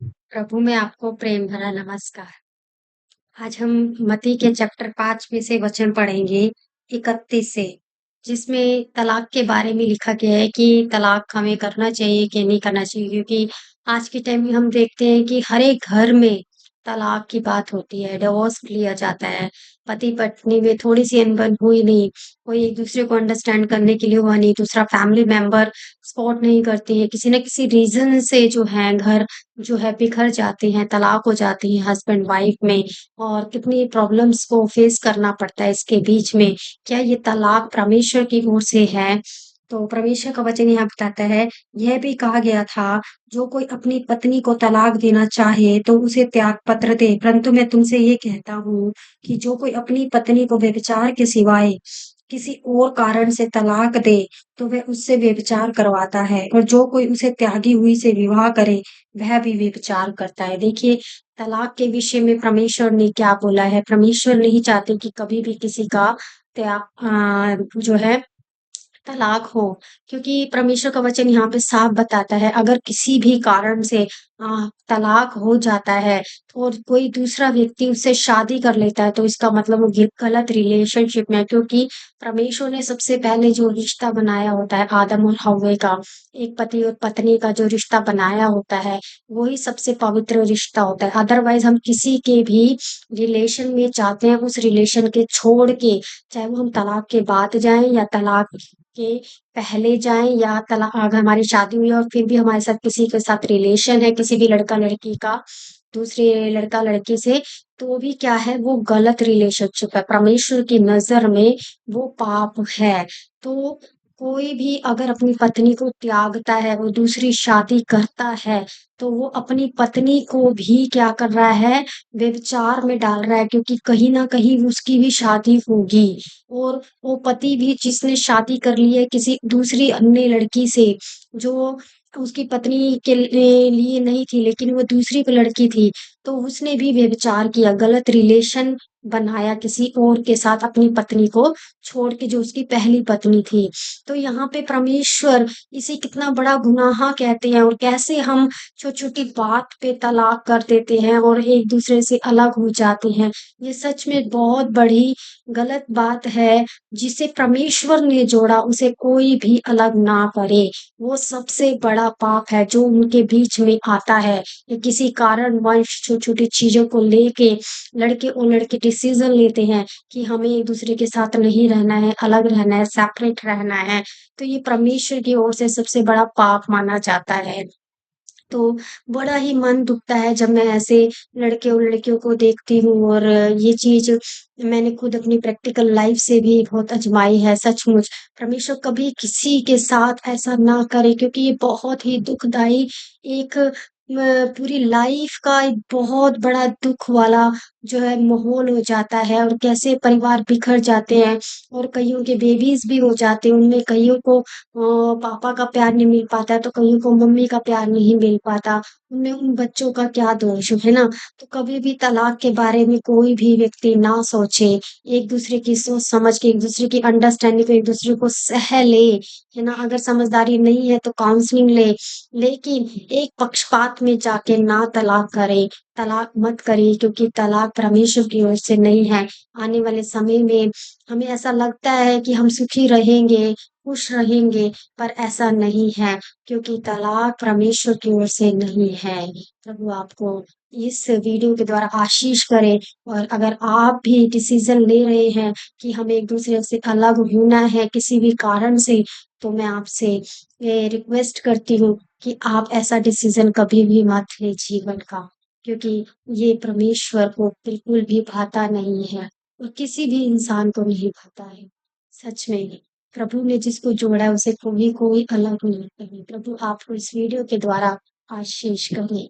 प्रभु में आपको प्रेम भरा नमस्कार। आज हम मत्ती के चैप्टर 5 में से वचन पढ़ेंगे 31 से, जिसमें तलाक के बारे में लिखा गया है कि तलाक हमें करना चाहिए कि नहीं करना चाहिए, क्योंकि आज के टाइम में हम देखते हैं कि हर एक घर में तलाक की बात होती है, डिवोर्स लिया जाता है। पति-पत्नी में थोड़ी-सी अनबन हुई नहीं, कोई एक-दूसरे को अंडरस्टैंड करने के लिए हुआ नहीं, दूसरा फैमिली मेंबर सपोर्ट नहीं करती है, किसी न किसी रीज़न से जो है घर जो है बिखर जाते हैं, तलाक हो जाती है हस्बैंड वाइफ में। और कितनी प्रॉब्लम्स को फेस करना पड़ता है इसके बीच में। क्या ये तलाक परमेश्वर की ओर से है? तो परमेश्वर का वचन यहाँ बताता है, यह भी कहा गया था, जो कोई अपनी पत्नी को तलाक देना चाहे तो उसे त्याग पत्र दे। परंतु मैं तुमसे ये कहता हूँ कि जो कोई अपनी पत्नी को व्यभिचार के सिवाय किसी और कारण से तलाक दे, तो वह उससे व्यभिचार करवाता है और जो कोई उसे त्यागी हुई से विवाह करे, वह भी व्यभिचार करता है। देखिए, तलाक के विषय में परमेश्वर ने क्या बोला है? परमेश्वर नहीं चाहते कि कभी भी किसी का जो है तलाक हो, क्योंकि परमेश्वर का वचन यहाँ पे साफ बताता है, अगर किसी भी कारण से तलाक हो जाता है और कोई दूसरा व्यक्ति उससे शादी कर लेता है, तो इसका मतलब वो गलत रिलेशनशिप में है, क्योंकि परमेश्वर ने सबसे पहले जो रिश्ता बनाया होता है आदम और हव्वे का, एक पति और पत्नी का जो रिश्ता बनाया होता है, वही सबसे पवित्र रिश्ता होता है। अदरवाइज़ हम किसी के भी रिलेशन में जाते हैं, उस रिलेशन के छोड़ के, चाहे वो हम तलाक के बाद जाएँ या तलाक के पहले जाएँ या अगर हमारी शादी हुई है और फिर भी हमारे साथ किसी के साथ रिलेशन है, किसी भी लड़का-लड़की का, दूसरे लड़का-लड़की से, तो भी क्या है, वो गलत रिलेशनशिप है। परमेश्वर की नज़र में वो पाप है। तो कोई भी अगर अपनी पत्नी को त्यागता है, वो दूसरी शादी करता है, तो वो अपनी पत्नी को भी क्या कर रहा है, व्यभिचार में डाल रहा है, क्योंकि कहीं न कहीं उसकी भी शादी होगी। और वो पति भी जिसने शादी कर ली है किसी दूसरी अन्य लड़की से, जो उसकी पत्नी के लिए नहीं थी, लेकिन वो दूसरी लड़की थी, तो उसने भी व्यभिचार किया, गलत रिलेशन बनाया किसी और के साथ अपनी पत्नी को छोड़ के, जो उसकी पहली पत्नी थी। तो यहाँ पे परमेश्वर इसे कितना बड़ा गुनाह कहते हैं, और कैसे हम छोटी-छोटी बात पे तलाक कर देते हैं और एक-दूसरे से अलग हो जाते हैं। ये सच में बहुत बड़ी गलत बात है, जिसे परमेश्वर ने जोड़ा उसे कोई भी अलग ना करे। वो सबसे बड़ा पाप है जो उनके बीच में आता है, या किसी कारणवश छोटी-छोटी चीज़ों को लेके लड़के और लड़की डिसीज़न लेते हैं कि हमें एक-दूसरे के साथ नहीं रहना है, अलग रहना है, सेपरेट रहना है। तो ये परमेश्वर की ओर से सबसे बड़ा पाप माना जाता है। तो बड़ा ही मन दुखता है जब मैं ऐसे लड़के और लड़कियों को देखती हूँ, और ये चीज़ मैंने खुद अपनी प्रैक्टिकल लाइफ़ से भी बहुत आज़माई है सचमुच। परमेश्वर कभी किसी के साथ ऐसा ना करे, क्योंकि ये बहुत ही दुखदाई एक पूरी लाइफ़ का एक बहुत बड़ा दुःख वाला जो है माहौल हो जाता है, और कैसे परिवार बिखर जाते हैं और कइयों के बेबीज़ भी हो जाते हैं। उनमें कइयों को पापा का प्यार नहीं मिल पाता, तो कईयों को मम्मी का प्यार नहीं मिल पाता। उनमें उन बच्चों का क्या दोष है ना? तो कभी भी तलाक के बारे में कोई भी व्यक्ति ना सोचे, एक-दूसरे की सोच समझ के, एक-दूसरे की अंडरस्टैंडिंग को एक-दूसरे को सह ले, है ना? अगर समझदारी नहीं है तो काउंसलिंग ले, लेकिन एक पक्षपात में जाके ना तलाक करे, तलाक मत करिए, क्योंकि तलाक परमेश्वर की ओर से नहीं है। आने वाले समय में हमें ऐसा लगता है कि हम सुखी रहेंगे, खुश रहेंगे, पर ऐसा नहीं है, क्योंकि तलाक परमेश्वर की ओर से नहीं है। प्रभु आपको इस वीडियो के द्वारा आशीष करे, और अगर आप भी डिसीज़न ले रहे हैं कि हमें एक-दूसरे से अलग होना है किसी भी कारण से, तो मैं आपसे ये रिक्वेस्ट करती हूँ कि आप ऐसा डिसीज़न कभी भी मत लें जीवन का, क्योंकि ये परमेश्वर को बिल्कुल भी भाता नहीं है, और किसी भी इंसान को नहीं भाता है। सच में। प्रभु ने जिसको जोड़ा है उसे कोई कोई अलग नहीं करे। प्रभु आपको इस वीडियो के द्वारा आशीष करे।